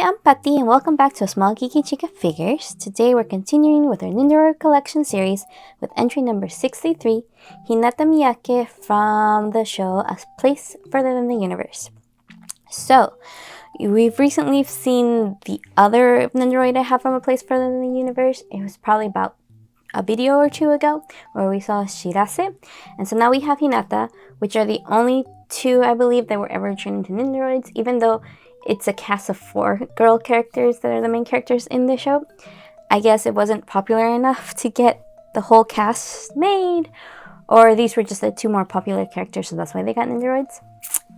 Hi, I'm Pati and welcome back to A Small Geeky Chica Figures. Today we're continuing with our Nendoroid Collection series with entry number 63, Hinata Miyake from the show A Place Further Than the Universe. So, we've recently seen the other Nendoroid I have from A Place Further Than the Universe. It was probably about a video or two ago where we saw Shirase. And so now we have Hinata, which are the only two, I believe, that were ever turned into Nendoroids, even though it's a cast of 4 girl characters that are the main characters in the show. I guess it wasn't popular enough to get the whole cast made, or these were just the 2 more popular characters, so that's why they got Nendoroids.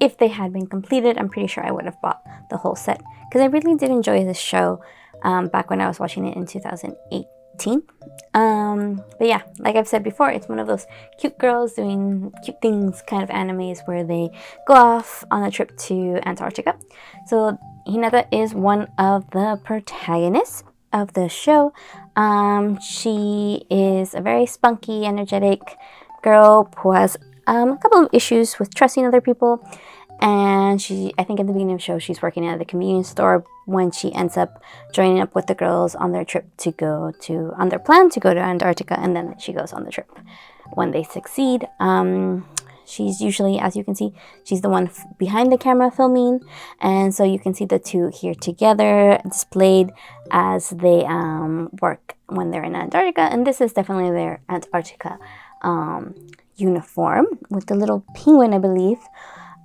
If they had been completed, I'm pretty sure I would have bought the whole set, because I really did enjoy this show back when I was watching it in 2018. But yeah, like I've said before, it's one of those cute girls doing cute things kind of animes where they go off on a trip to Antarctica. So Hinata is one of the protagonists of the show. She is a very spunky, energetic girl who has a couple of issues with trusting other people. And I think in the beginning of the show, she's working at the convenience store when she ends up joining up with the girls on their trip on their plan to go to Antarctica, and then she goes on the trip when they succeed. She's usually, as you can see, she's the one behind the camera filming, and so you can see the two here together displayed as they work when they're in Antarctica, and this is definitely their Antarctica uniform with the little penguin, I believe.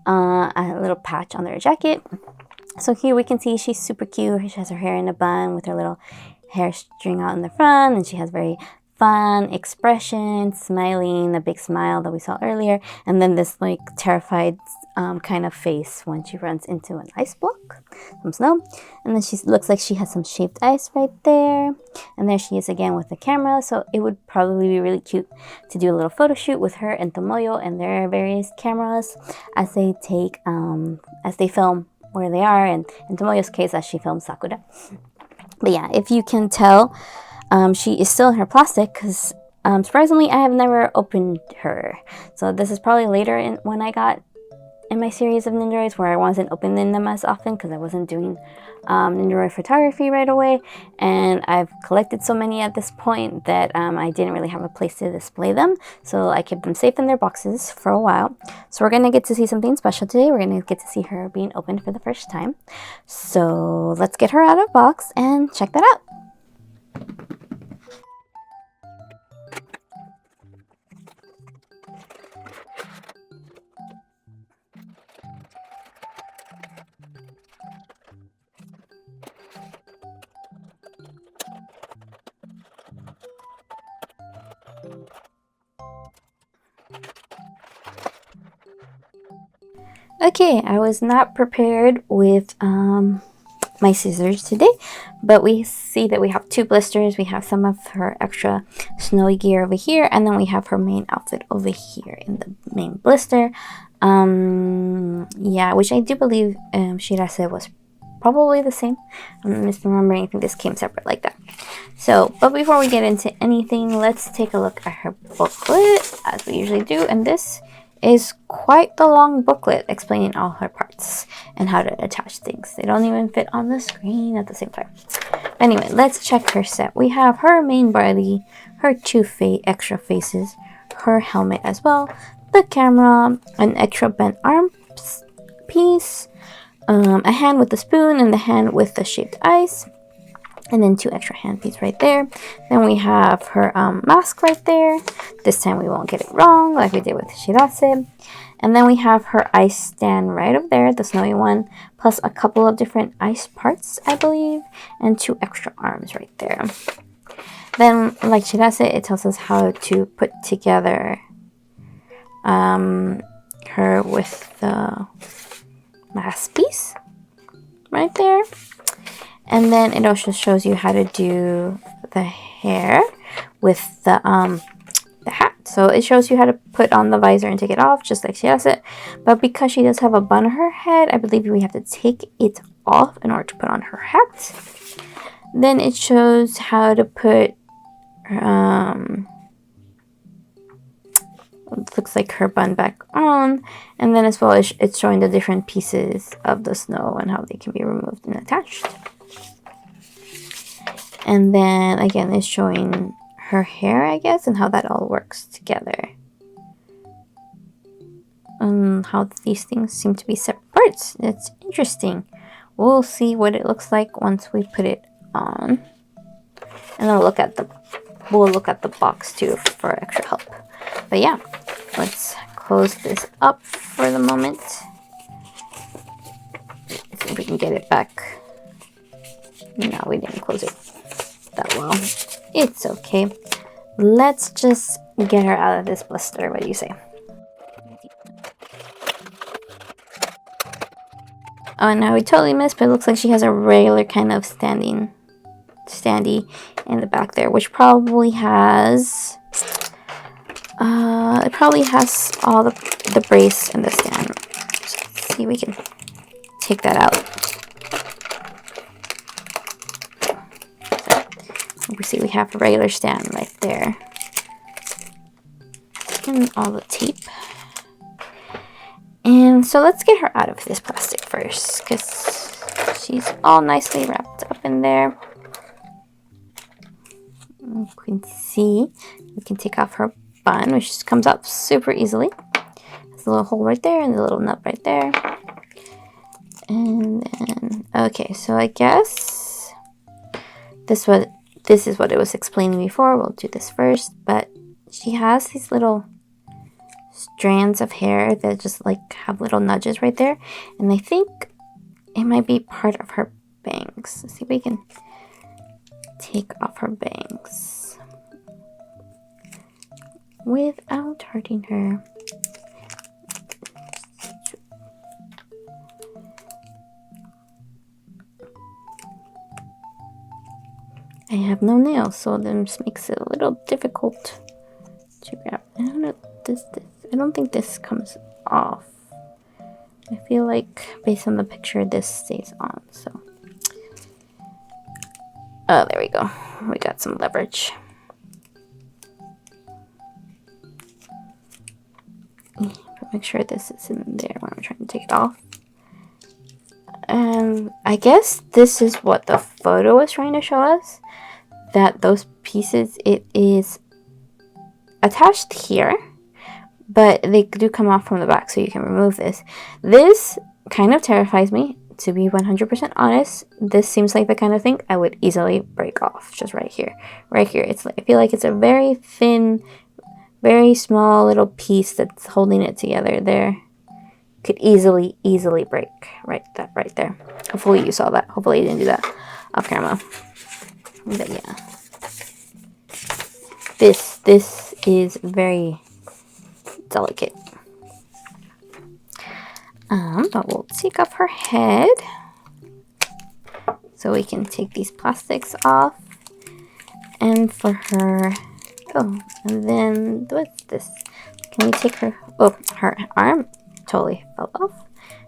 A little patch on their jacket. So here we can see she's super cute. She has her hair in a bun with her little hair string out in the front, and she has very fun expression, smiling, the big smile that we saw earlier, and then this like terrified kind of face when she runs into an ice block, some snow, and then she looks like she has some shaved ice right there, and there she is again with the camera. So it would probably be really cute to do a little photo shoot with her and Tomoyo and their various cameras as they film where they are, and in Tomoyo's case as she films Sakura. But yeah, if you can tell, she is still in her plastic because surprisingly I have never opened her. So this is probably later when I got in my series of Nendoroids where I wasn't opening them as often because I wasn't doing Nendoroid photography right away, and I've collected so many at this point that I didn't really have a place to display them, so I kept them safe in their boxes for a while. So we're gonna get to see something special today. We're gonna get to see her being opened for the first time. So let's get her out of box and check that out. Okay, I was not prepared with my scissors today, but we see that we have 2 blisters. We have some of her extra snowy gear over here, and then we have her main outfit over here in the main blister. Yeah, which I do believe Shirase was probably the same. I'm misremembering. I think this came separate like that. So, but before we get into anything, let's take a look at her booklet as we usually do, and this is quite the long booklet explaining all her parts and how to attach things. They don't even fit on the screen at the same time. Anyway, let's check her set. We have her main body, her 2 extra faces, her helmet as well, the camera, an extra bent arm piece, a hand with the spoon, and the hand with the shaved ice, and then 2 extra hand pieces right there. Then we have her mask right there. This time we won't get it wrong like we did with Shirase. And then we have her ice stand right up there, the snowy one, plus a couple of different ice parts, I believe, and 2 extra arms right there. Then, like Shirase, it tells us how to put together her with the mask piece right there. And then it also shows you how to do the hair with the hat. So it shows you how to put on the visor and take it off, just like she does it. But because she does have a bun on her head, I believe we have to take it off in order to put on her hat. Then it shows how to put looks like her bun back on, and then as well as it's showing the different pieces of the snow and how they can be removed and attached. And then again it's showing her hair, I guess, and how that all works together. How these things seem to be separate parts. It's interesting. We'll see what it looks like once we put it on. And then we'll look at the box too for extra help. But yeah, let's close this up for the moment. Let's see if we can get it back. No, we didn't close it that well. It's okay. Let's just get her out of this blister. What do you say? Oh, now we totally missed, but it looks like she has a regular kind of standy in the back there, which probably has it probably has all the brace and the stand. So let's see if we can take that out. So we see we have a regular stand right there. And all the tape. And so let's get her out of this plastic first, because she's all nicely wrapped up in there. You can see we can take off her bun, which just comes up super easily. There's a little hole right there and a little nut right there. And then, okay, so I guess this is what it was explaining before. We'll do this first, but she has these little strands of hair that just like have little nudges right there, and I think it might be part of her bangs. Let's see if we can take off her bangs without hurting her. I have no nails, so this makes it a little difficult to grab. I don't know, I don't think this comes off. I feel like based on the picture this stays on, so. Oh, there we go. We got some leverage. Make sure this is in there when I'm trying to take it off. And I guess this is what the photo was trying to show us. That those pieces, it is attached here, but they do come off from the back, so you can remove this. This kind of terrifies me, to be 100% honest. This seems like the kind of thing I would easily break off, just right here. Right here, it's like, I feel like it's a very thin, very small little piece that's holding it together there. Could easily break right there. Hopefully you saw that. Hopefully you didn't do that off camera. But yeah, this is very delicate. But we'll take off her head so we can take these plastics off. And for her, oh, and then what's this? Can we take her? Oh, her arm totally fell off.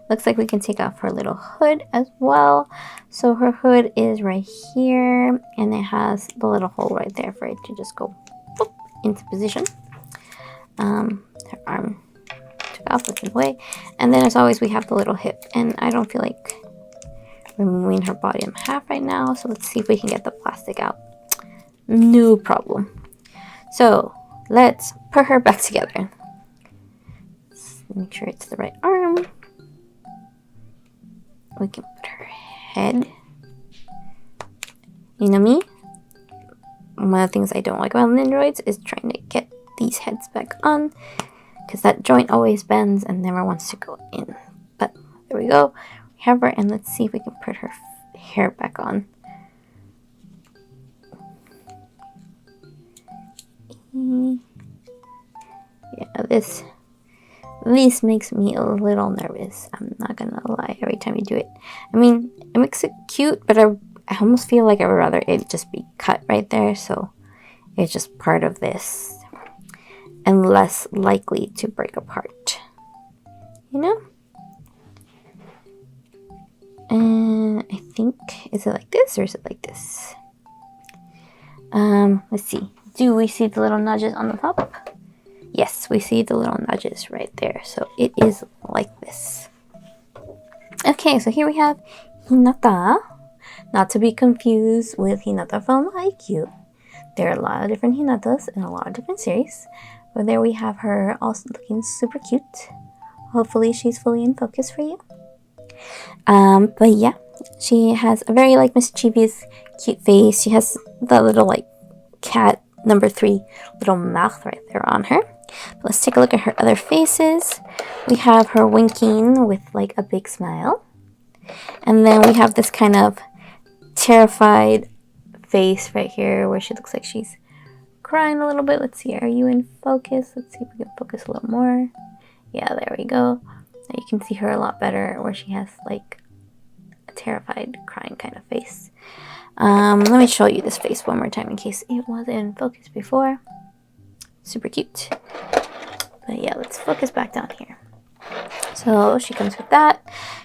Looks like we can take off her little hood as well. So her hood is right here, and it has the little hole right there for it to just go boop, into position. Her arm took off, that's in the way. And then as always, we have the little hip, and I don't feel like removing her body in half right now. So let's see if we can get the plastic out. No problem. So let's put her back together. Let's make sure it's the right arm. We can put her head. You know me? One of the things I don't like about Nendoroids is trying to get these heads back on, because that joint always bends and never wants to go in. But there we go. We have her, and let's see if we can put her hair back on. Yeah, this makes me a little nervous. I'm not gonna lie, every time you do it. I mean, it makes it cute, but I almost feel like I would rather it just be cut right there, so it's just part of this and less likely to break apart, you know? And I think, is it like this or is it like this? Let's see. Do we see the little nudges on the top? Yes, we see the little nudges right there. So it is like this. Okay, so here we have Hinata. Not to be confused with Hinata from IQ. There are a lot of different Hinatas in a lot of different series. But there we have her also looking super cute. Hopefully she's fully in focus for you. But yeah, she has a very like mischievous, cute face. She has the little like cat number 3 little mouth right there on her. But let's take a look at her other faces. We have her winking with like a big smile. And then we have this kind of terrified face right here where she looks like she's crying a little bit. Let's see, are you in focus? Let's see if we can focus a little more. Yeah, there we go. Now you can see her a lot better where she has like a terrified crying kind of face. Let me show you this face one more time in case it was in focus before. Super cute. But yeah, let's focus back down here. So she comes with that.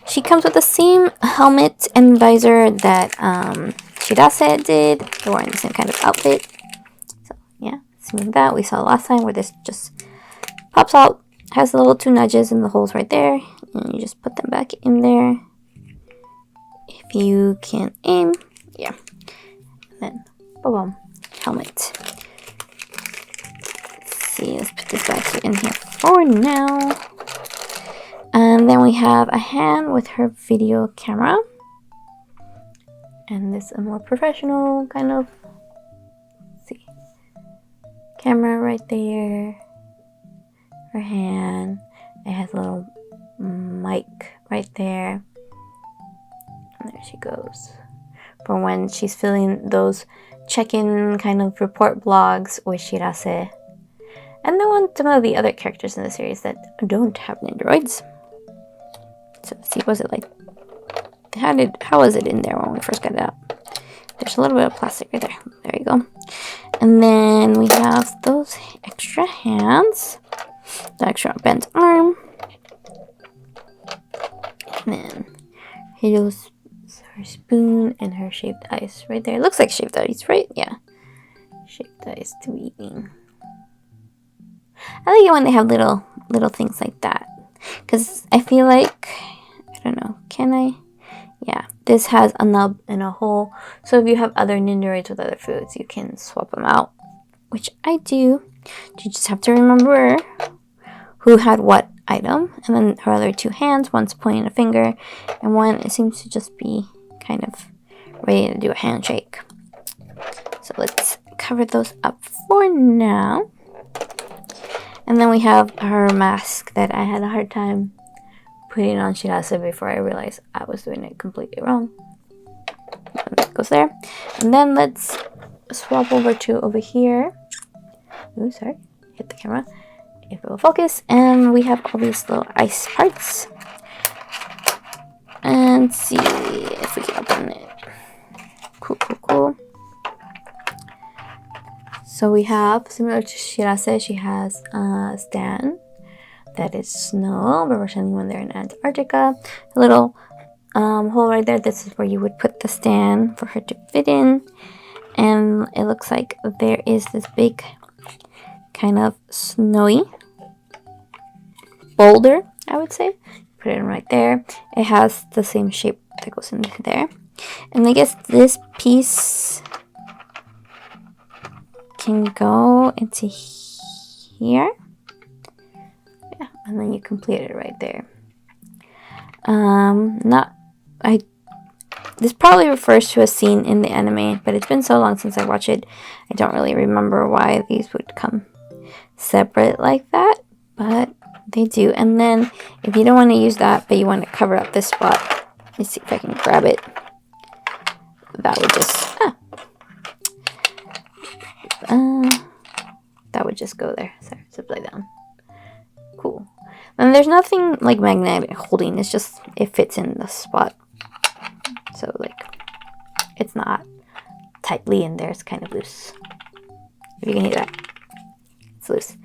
She comes with the same helmet and visor that Shirase did. They're wearing the same kind of outfit. So yeah, same that we saw last time where this just pops out. Has the little 2 nudges in the holes right there. And you just put them back in there. If you can aim. Yeah. And then, boom, helmet. Let's see, let's put this back in here for now. And then we have a hand with her video camera. And this a more professional kind of, let's see, camera right there. Her hand. It has a little mic right there. And there she goes. For when she's filling those check-in kind of report blogs with Shirase. And then some of the other characters in the series that don't have Nendoroids. So let's see, was it like, how was it in there when we first got it out? There's a little bit of plastic right there. There you go. And then we have those extra hands, the extra bent arm. And then here's her spoon and her shaved ice right there. It looks like shaved ice, right? Yeah. Shaved ice to be eating. I like it when they have little things like that. Because I feel like, I don't know, can I? Yeah, this has a nub and a hole. So if you have other Nendoroids with other foods, you can swap them out. Which I do. You just have to remember who had what item. And then her other 2 hands, one's pointing a finger. And one, it seems to just be kind of ready to do a handshake. So let's cover those up for now. And then we have her mask that I had a hard time putting on Shirase before I realized I was doing it completely wrong. And that goes there. And then let's swap over to over here. Ooh, sorry. Hit the camera. If it will focus. And we have all these little ice parts. And see if we can open it. Cool, cool, cool. So we have, similar to Shirase, she has a stand that is snow, representing when they're in Antarctica. A little hole right there. This is where you would put the stand for her to fit in. And it looks like there is this big kind of snowy boulder, I would say. Put it in right there. It has the same shape that goes in there. And I guess this piece can go into here. Yeah, and then you complete it right there. This probably refers to a scene in the anime, but it's been so long since I watched it, I don't really remember why these would come separate like that, but they do. And then if you don't want to use that, but you want to cover up this spot, let's see if I can grab it. That would just that would just go there. Sorry, zip lay down. Cool. And there's nothing like magnetic holding. It's just it fits in the spot. So like it's not tightly in there. It's kind of loose. If you can hear that, it's loose.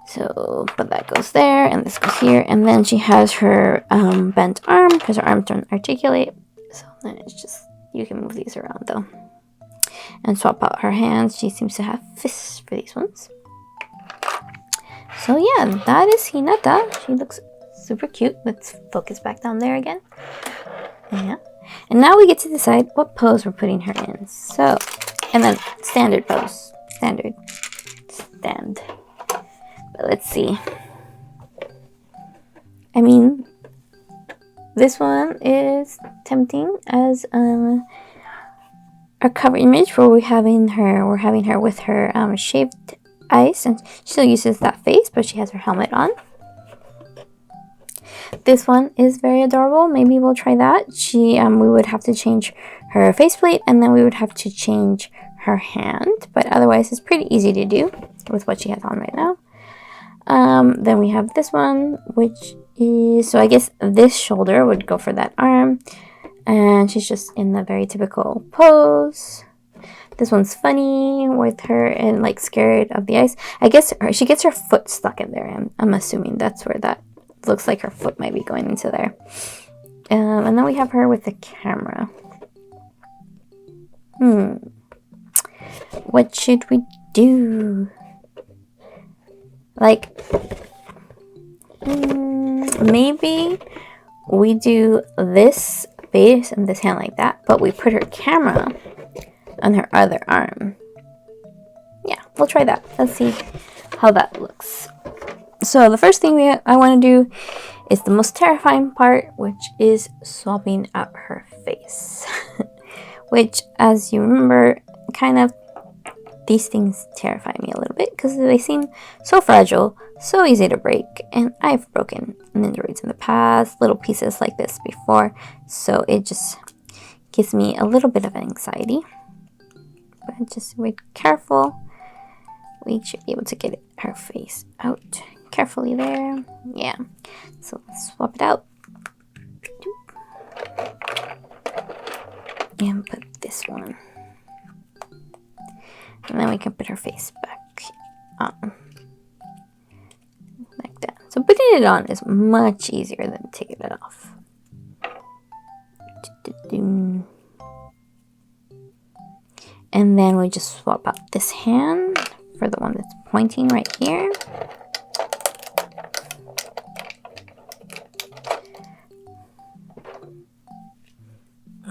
So, but that goes there, and this goes here, and then she has her bent arm because her arms don't articulate. So then it's just you can move these around though. And swap out her hands. She seems to have fists for these ones. So yeah, that is Hinata. She looks super cute. Let's focus back down there again. Yeah. And now we get to decide what pose we're putting her in. So, and then standard pose. Standard. Stand. But let's see. I mean, this one is tempting as a cover image where we're having her with her shaved eyes, and she still uses that face, but she has her helmet on. This one is very adorable. Maybe we'll try that. We would have to change her faceplate, and then we would have to change her hand, but otherwise it's pretty easy to do with what she has on right now. Then we have this one, which is, so I guess this shoulder would go for that arm, and she's just in the very typical pose. This one's funny with her and like scared of the ice. I guess she gets her foot stuck in there. I'm assuming that's where that looks like her foot might be going into there. And then we have her with the camera. What should we do? Like, maybe we do this face and this hand like that, but we put her camera on her other arm. Yeah, we'll try that. Let's see how that looks. So the first thing I want to do is the most terrifying part, which is swapping out her face. Which, as you remember, kind of, these things terrify me a little bit because they seem so fragile, so easy to break, and I've broken Nendoroids in the past, little pieces like this before, so it just gives me a little bit of anxiety. But just be careful. We should be able to get her face out carefully there. Yeah. So let's swap it out. And put this one. And then we can put her face back on. Like that. So putting it on is much easier than taking it off. And then we just swap out this hand for the one that's pointing right here.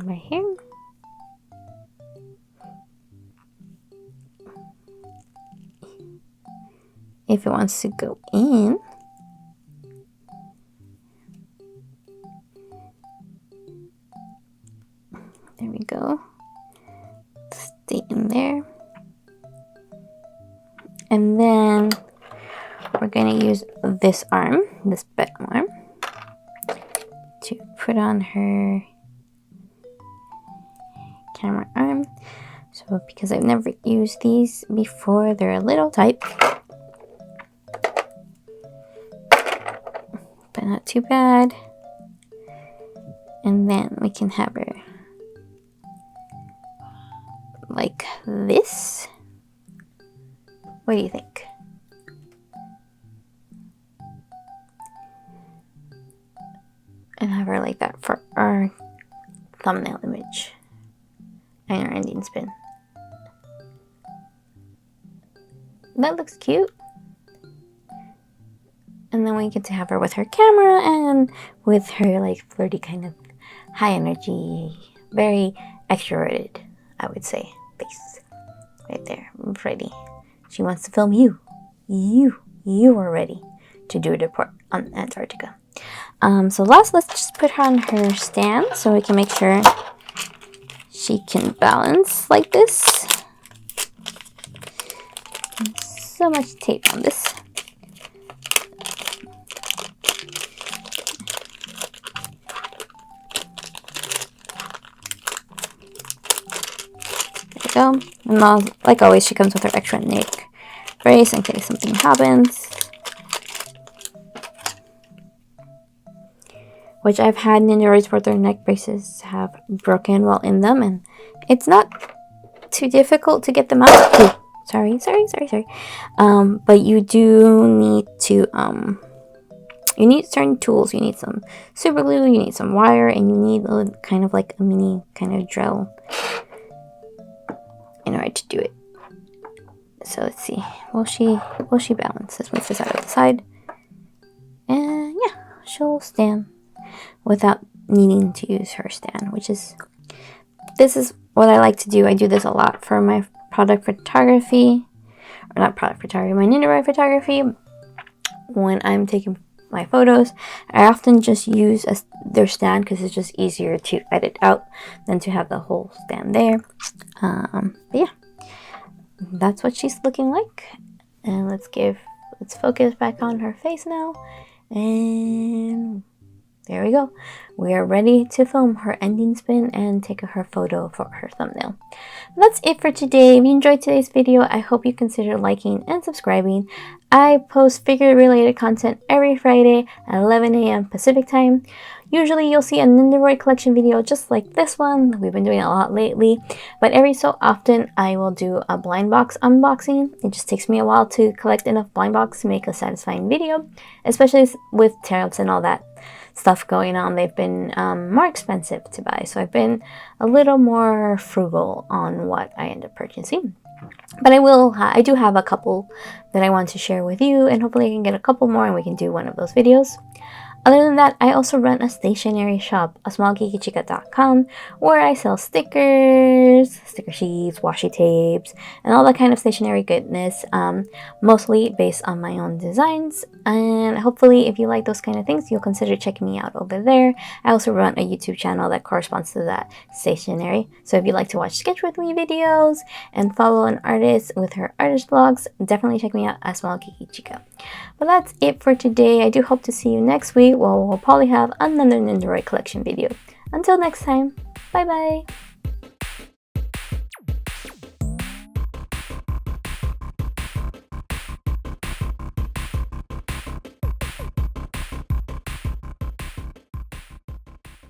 Right here. If it wants to go in, there we go. Stay in there. And then we're going to use this arm, this bed arm, to put on her camera arm. So because I've never used these before, they're a little tight, but not too bad. And then we can have her like this. What do you think? And have her like that for our thumbnail image and our ending spin. That looks cute. And then we get to have her with her camera and with her like flirty kind of high energy, very extroverted, I would say, face. Right there, ready. She wants to film you. You are ready to do a report on Antarctica. So last, let's just put her on her stand so we can make sure she can balance like this. So much tape on this. There we go. And now, like always, she comes with her extra neck brace in case something happens. Which I've had Nendoroids where their neck braces have broken while in them, and it's not too difficult to get them out. Oh, sorry. But you do need to, you need certain tools. You need some super glue, you need some wire, and you need a kind of like a mini kind of drill in order to do it. So let's see. Will she balance? This one sits out of the side. And yeah, she'll stand without needing to use her stand, this is what I like to do. I do this a lot for my product photography, or not product photography, my Nendoroid photography. When I'm taking my photos, I often just use their stand because it's just easier to edit out than to have the whole stand there. But yeah, that's what she's looking like. And let's focus back on her face now. And there we go. We are ready to film her ending spin and take her photo for her thumbnail. That's it for today. If you enjoyed today's video, I hope you consider liking and subscribing. I post figure-related content every Friday at 11 a.m. Pacific time. Usually you'll see a Nendoroid Collection video just like this one. We've been doing it a lot lately. But every so often I will do a blind box unboxing. It just takes me a while to collect enough blind box to make a satisfying video, especially with tariffs and all that stuff going on. They've been more expensive to buy, so I've been a little more frugal on what I end up purchasing. But I do have a couple that I want to share with you, and hopefully I can get a couple more and we can do one of those videos. Other than that, I also run a stationery shop, asmallgeekychica.com, where I sell stickers, sticker sheets, washi tapes, and all that kind of stationery goodness, mostly based on my own designs. And hopefully, if you like those kind of things, you'll consider checking me out over there. I also run a YouTube channel that corresponds to that stationery. So if you like to watch sketch with me videos and follow an artist with her artist vlogs, definitely check me out at A Small Geeky Chica. But that's it for today. I do hope to see you next week. Well, we'll probably have another Nendoroid Collection video. Until next time, bye bye!